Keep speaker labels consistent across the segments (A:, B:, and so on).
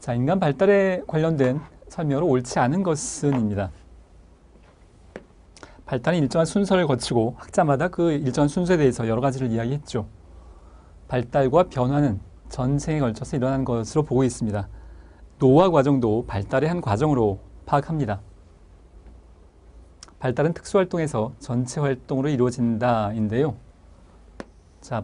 A: 자, 인간 발달에 관련된 설명으로 옳지 않은 것은입니다. 발달은 일정한 순서를 거치고 학자마다 그 일정한 순서에 대해서 여러 가지를 이야기했죠. 발달과 변화는 전생에 걸쳐서 일어난 것으로 보고 있습니다. 노화 과정도 발달의 한 과정으로 파악합니다. 발달은 특수활동에서 전체 활동으로 이루어진다인데요. 자,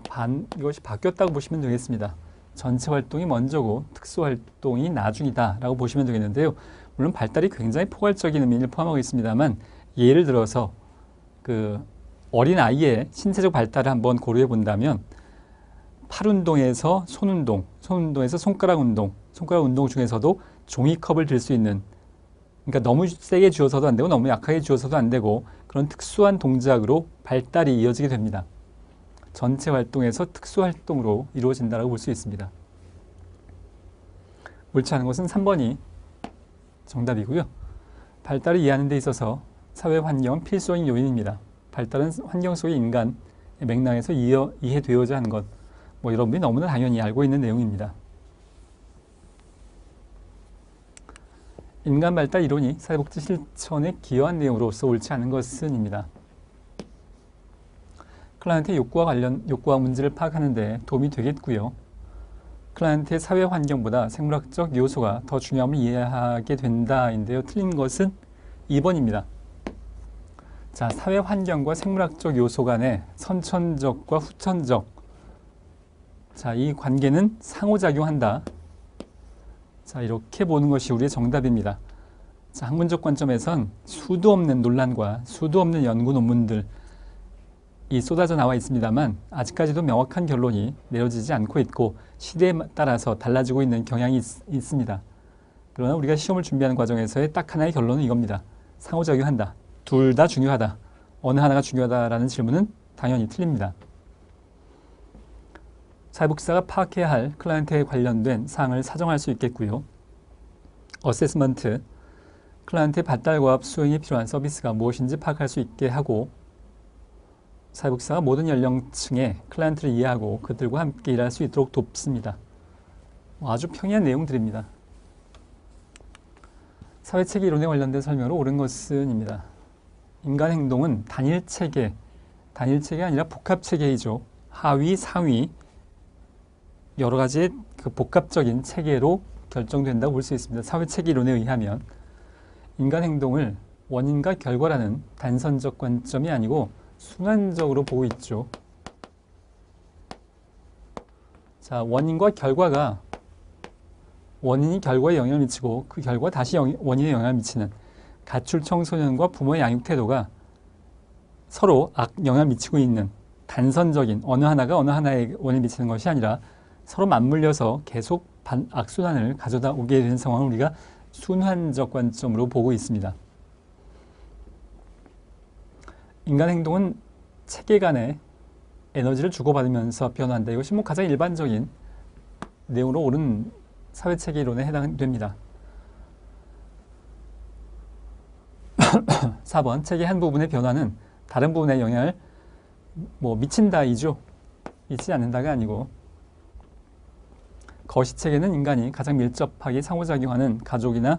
A: 이것이 바뀌었다고 보시면 되겠습니다. 전체 활동이 먼저고 특수활동이 나중이다 라고 보시면 되겠는데요. 물론 발달이 굉장히 포괄적인 의미를 포함하고 있습니다만, 예를 들어서 그 어린 아이의 신체적 발달을 한번 고려해 본다면, 팔 운동에서 손 운동, 손 운동에서 손가락 운동 중에서도 종이컵을 들 수 있는, 그러니까 너무 세게 쥐어서도 안 되고 너무 약하게 쥐어서도 안 되고 그런 특수한 동작으로 발달이 이어지게 됩니다. 전체 활동에서 특수 활동으로 이루어진다고 볼 수 있습니다. 옳지 않은 것은 3번이 정답이고요. 발달을 이해하는 데 있어서 사회 환경은 필수적인 요인입니다. 발달은 환경 속의 인간의 맥락에서 이해되어야 하는 것, 여러분들이 너무나 당연히 알고 있는 내용입니다. 인간 발달 이론이 사회복지 실천에 기여한 내용으로서 옳지 않은 것은입니다. 클라이언트의 욕구와 문제를 파악하는 데 도움이 되겠고요. 클라이언트의 사회 환경보다 생물학적 요소가 더 중요함을 이해하게 된다인데요. 틀린 것은 2번입니다. 자, 사회 환경과 생물학적 요소 간의 선천적과 후천적, 자, 이 관계는 상호작용한다. 자, 이렇게 보는 것이 우리의 정답입니다. 자, 학문적 관점에선 수도 없는 논란과 수도 없는 연구 논문들이 쏟아져 나와 있습니다만, 아직까지도 명확한 결론이 내려지지 않고 있고 시대에 따라서 달라지고 있는 경향이 있습니다. 그러나 우리가 시험을 준비하는 과정에서의 딱 하나의 결론은 이겁니다. 상호작용한다. 둘 다 중요하다. 어느 하나가 중요하다라는 질문은 당연히 틀립니다. 사회복지사가 파악해야 할 클라이언트에 관련된 사항을 사정할 수 있겠고요. 어세스먼트, 클라이언트의 발달과 수행에 필요한 서비스가 무엇인지 파악할 수 있게 하고, 사회복지사가 모든 연령층의 클라이언트를 이해하고 그들과 함께 일할 수 있도록 돕습니다. 아주 평이한 내용들입니다. 사회체계 이론에 관련된 설명으로 옳은 것은입니다. 인간 행동은 단일체계가 아니라 복합체계이죠. 하위, 상위, 여러 가지의 그 복합적인 체계로 결정된다고 볼 수 있습니다. 사회체계 이론에 의하면 인간 행동을 원인과 결과라는 단선적 관점이 아니고 순환적으로 보고 있죠. 자, 원인과 결과가, 원인이 결과에 영향을 미치고 그 결과 다시 원인에 영향을 미치는, 가출 청소년과 부모의 양육 태도가 서로 영향을 미치고 있는 단선적인, 어느 하나가 어느 하나에 원인을 미치는 것이 아니라 서로 맞물려서 계속 악순환을 가져다 오게 되는 상황을 우리가 순환적 관점으로 보고 있습니다. 인간 행동은 체계 간의 에너지를 주고받으면서 변화한다. 이것이 가장 일반적인 내용으로 옳은 사회체계 이론에 해당됩니다. 4번, 체계 한 부분의 변화는 다른 부분에 영향을 미친다이죠. 미치지 않는다가 아니고, 거시체계는 인간이 가장 밀접하게 상호작용하는 가족이나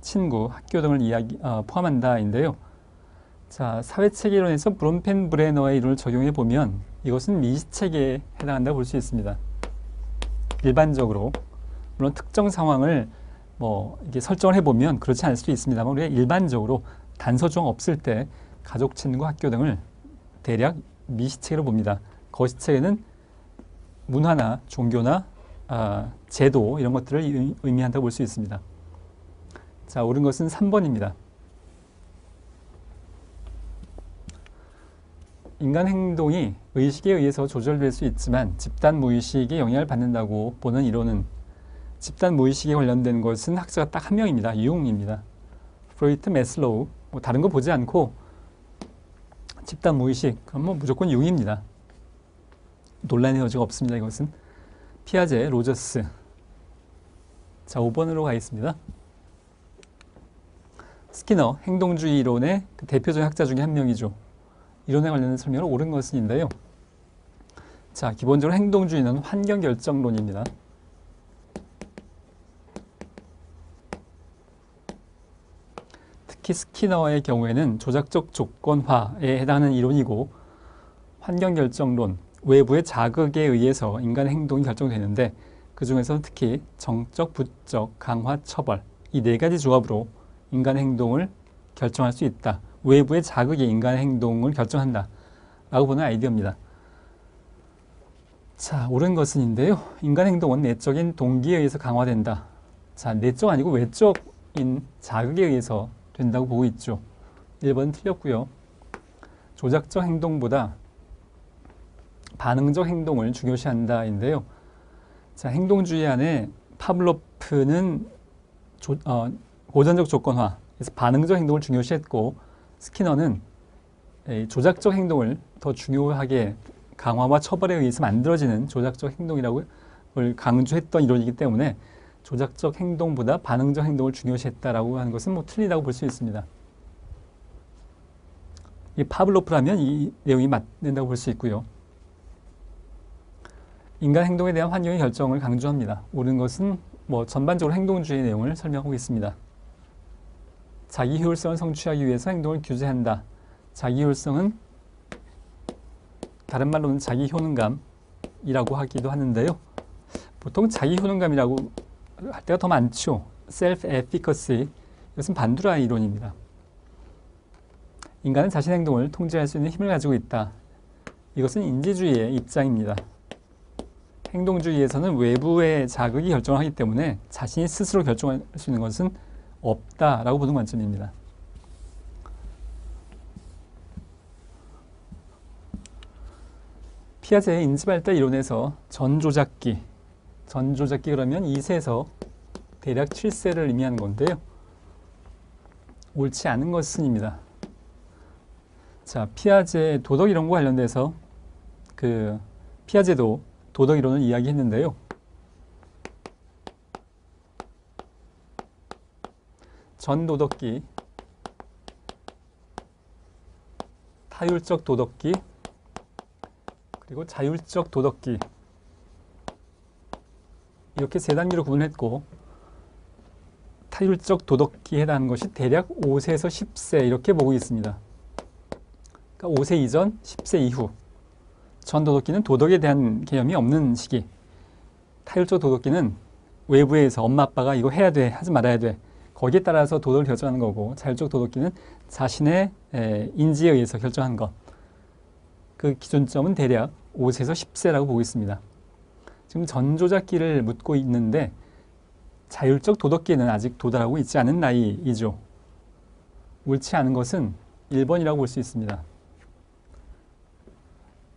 A: 친구, 학교 등을 포함한다인데요. 자, 사회체계 이론에서 브론펜브레너의 이론을 적용해 보면 이것은 미시체계에 해당한다고 볼 수 있습니다. 일반적으로, 물론 특정 상황을 이게 설정을 해보면 그렇지 않을 수도 있습니다만, 우리가 일반적으로 단서 조항 없을 때 가족, 친구, 학교 등을 대략 미시체계로 봅니다. 거시체계는 문화나 종교나 제도, 이런 것들을 의미한다고 볼 수 있습니다. 자, 옳은 것은 3번입니다. 인간 행동이 의식에 의해서 조절될 수 있지만 집단 무의식에 영향을 받는다고 보는 이론은, 집단 무의식에 관련된 것은 학자가 딱 한 명입니다. 융입니다. 프로이트, 매슬로우, 다른 거 보지 않고 집단 무의식, 그럼 무조건 융입니다. 논란의 여지가 없습니다. 이것은. 피아제, 로저스. 자, 5번으로 가겠습니다. 스키너, 행동주의 이론의 대표적인 학자 중에 한 명이죠. 이론에 관련된 설명을 옳은 것은인데요. 자, 기본적으로 행동주의는 환경결정론입니다. 특히 스키너의 경우에는 조작적 조건화에 해당하는 이론이고 환경결정론, 외부의 자극에 의해서 인간의 행동이 결정되는데 그 중에서 특히 정적, 부적, 강화, 처벌 이 네 가지 조합으로 인간의 행동을 결정할 수 있다. 외부의 자극이 인간의 행동을 결정한다. 라고 보는 아이디어입니다. 자, 옳은 것은인데요. 인간 행동은 내적인 동기에 의해서 강화된다. 자, 내적 아니고 외적인 자극에 의해서 된다고 보고 있죠. 1번은 틀렸고요. 조작적 행동보다 반응적 행동을 중요시한다인데요. 자, 행동주의 안에 파블로프는 고전적 조건화, 그래서 반응적 행동을 중요시했고 스키너는 조작적 행동을 더 중요하게 강화와 처벌에 의해서 만들어지는 조작적 행동이라고 강조했던 이론이기 때문에 조작적 행동보다 반응적 행동을 중요시했다라고 하는 것은 뭐 틀리다고 볼 수 있습니다. 이 파블로프라면 이 내용이 맞는다고 볼 수 있고요. 인간 행동에 대한 환경의 결정을 강조합니다. 옳은 것은 뭐 전반적으로 행동주의 내용을 설명하고 있습니다. 자기 효율성을 성취하기 위해서 행동을 규제한다. 자기 효율성은 다른 말로는 자기 효능감이라고 하기도 하는데요. 보통 자기 효능감이라고 할 때가 더 많죠. self-efficacy, 이것은 반두라 이론입니다. 인간은 자신의 행동을 통제할 수 있는 힘을 가지고 있다. 이것은 인지주의의 입장입니다. 행동주의에서는 외부의 자극이 결정을 하기 때문에 자신이 스스로 결정할 수 있는 것은 없다라고 보는 관점입니다. 피아제의 인지발달 이론에서 전조작기 그러면 2세에서 대략 7세를 의미하는 건데요. 옳지 않은 것은입니다. 자, 피아제 도덕 이론과 관련돼서 피아제도 도덕 이론을 이야기했는데요. 전도덕기, 타율적 도덕기, 그리고 자율적 도덕기 이렇게 세 단계로 구분했고 타율적 도덕기에 해당하는 것이 대략 5세에서 10세 이렇게 보고 있습니다. 그러니까 5세 이전, 10세 이후. 전도덕기는 도덕에 대한 개념이 없는 시기. 타율적 도덕기는 외부에서 엄마 아빠가 이거 해야 돼, 하지 말아야 돼. 거기에 따라서 도덕을 결정하는 거고 자율적 도덕기는 자신의 인지에 의해서 결정하는 것. 그 기준점은 대략 5세에서 10세라고 보고 있습니다. 지금 전조작기를 묻고 있는데 자율적 도덕기에는 아직 도달하고 있지 않은 나이이죠. 옳지 않은 것은 1번이라고 볼 수 있습니다.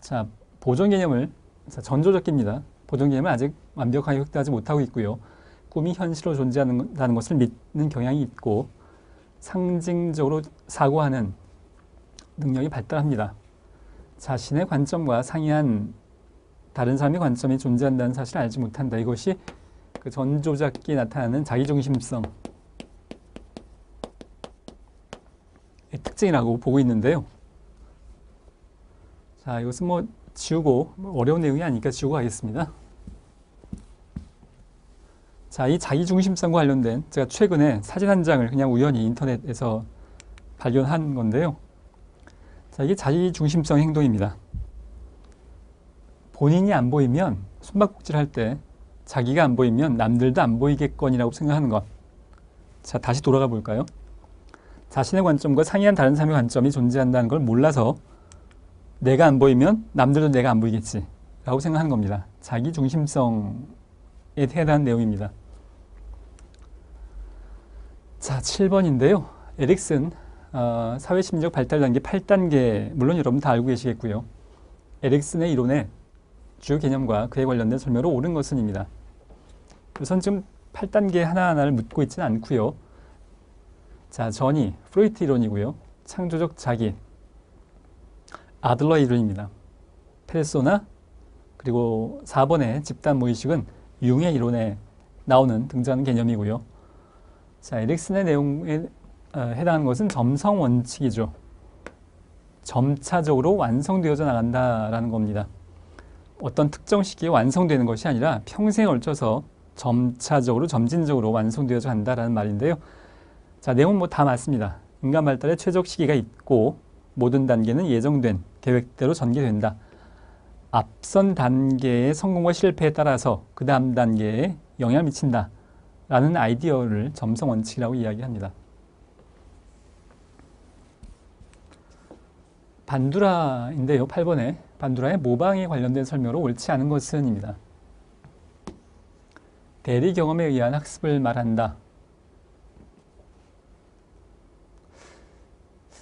A: 자, 보존 개념을, 전조작기입니다. 보존 개념을 아직 완벽하게 확대하지 못하고 있고요. 꿈이 현실로 존재한다는 것을 믿는 경향이 있고 상징적으로 사고하는 능력이 발달합니다. 자신의 관점과 상이한 다른 사람의 관점이 존재한다는 사실을 알지 못한다. 이것이 그 전조작기에 나타나는 자기중심성의 특징이라고 보고 있는데요. 자, 이것은 뭐 지우고 어려운 내용이 아니니까 지우고 가겠습니다. 자, 이 자기중심성과 관련된 제가 최근에 사진 한 장을 그냥 우연히 인터넷에서 발견한 건데요. 자, 이게 자기중심성 행동입니다. 본인이 안 보이면 숨바꼭질 할 때 자기가 안 보이면 남들도 안 보이겠거니라고 생각하는 것. 자, 다시 돌아가 볼까요? 자신의 관점과 상이한 다른 사람의 관점이 존재한다는 걸 몰라서 내가 안 보이면 남들도 내가 안 보이겠지 라고 생각하는 겁니다. 자기중심성에 해당하는 내용입니다. 자, 7번인데요. 에릭슨 사회심리적 발달 단계 8단계, 물론 여러분 다 알고 계시겠고요. 에릭슨의 이론의 주요 개념과 그에 관련된 설명으로 옳은 것은입니다. 우선 지금 8단계 하나하나를 묻고 있지는 않고요. 자, 전이 프로이트 이론이고요. 창조적 자기, 아들러 이론입니다. 페르소나, 그리고 4번의 집단 무의식은 융의 이론에 나오는 등장하는 개념이고요. 자, 에릭슨의 내용에 해당하는 것은 점성 원칙이죠. 점차적으로 완성되어져 나간다라는 겁니다. 어떤 특정 시기에 완성되는 것이 아니라 평생에 걸쳐서 점차적으로 점진적으로 완성되어져 간다라는 말인데요. 자, 내용은 뭐 다 맞습니다. 인간 발달의 최적 시기가 있고 모든 단계는 예정된 계획대로 전개된다. 앞선 단계의 성공과 실패에 따라서 그 다음 단계에 영향을 미친다. 라는 아이디어를 점성 원칙이라고 이야기합니다. 반두라인데요. 8번에 반두라의 모방에 관련된 설명으로 옳지 않은 것은 입니다. 대리 경험에 의한 학습을 말한다.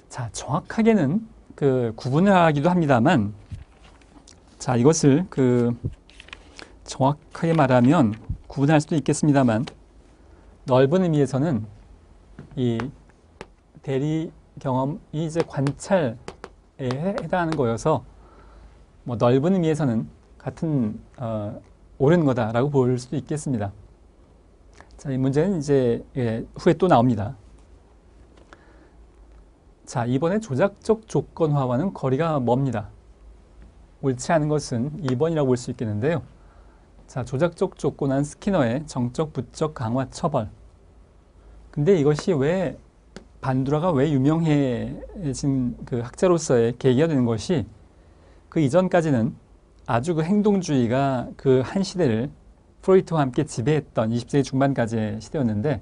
A: 자, 정확하게는 구분을 하기도 합니다만, 자, 이것을 정확하게 말하면 구분할 수도 있겠습니다만, 넓은 의미에서는 이 대리 경험이 이제 관찰에 해당하는 거여서 뭐 넓은 의미에서는 같은 옳은 거다라고 볼 수도 있겠습니다. 자, 이 문제는 이제 후에 또 나옵니다. 자, 이번에 조작적 조건화와는 거리가 멉니다. 옳지 않은 것은 2번이라고 볼 수 있겠는데요. 자, 조작적 조건화는 스키너의 정적, 부적, 강화, 처벌. 근데 이것이 반두라가 왜 유명해진 학자로서의 계기가 되는 것이 그 이전까지는 아주 행동주의가 한 시대를 프로이트와 함께 지배했던 20세기 중반까지의 시대였는데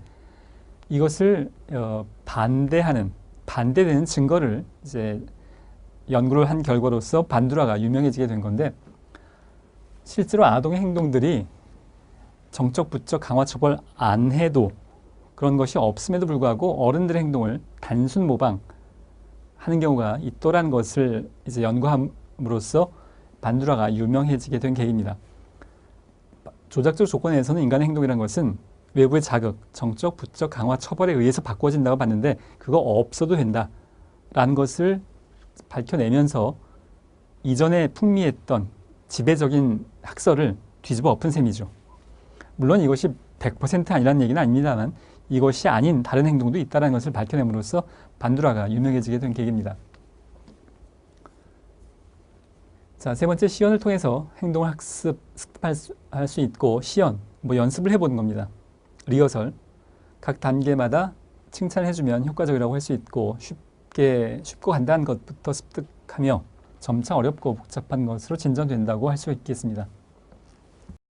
A: 이것을 반대되는 증거를 이제 연구를 한 결과로서 반두라가 유명해지게 된 건데 실제로 아동의 행동들이 정적, 부적, 강화, 처벌 안 해도 그런 것이 없음에도 불구하고 어른들의 행동을 단순 모방하는 경우가 있더라는 것을 이제 연구함으로써 반두라가 유명해지게 된 계기입니다. 조작적 조건에서는 인간의 행동이라는 것은 외부의 자극, 정적, 부적, 강화, 처벌에 의해서 바꿔진다고 봤는데 그거 없어도 된다라는 것을 밝혀내면서 이전에 풍미했던 지배적인 학설을 뒤집어 엎은 셈이죠. 물론 이것이 100% 아니라는 얘기는 아닙니다만 이것이 아닌 다른 행동도 있다는 것을 밝혀냄으로써 반두라가 유명해지게 된 계기입니다. 자, 세 번째 시연을 통해서 행동을 습득할 수 있고 시연, 연습을 해보는 겁니다. 리허설, 각 단계마다 칭찬을 해주면 효과적이라고 할 수 있고 쉽고 간단한 것부터 습득하며 점차 어렵고 복잡한 것으로 진전된다고 할 수 있겠습니다.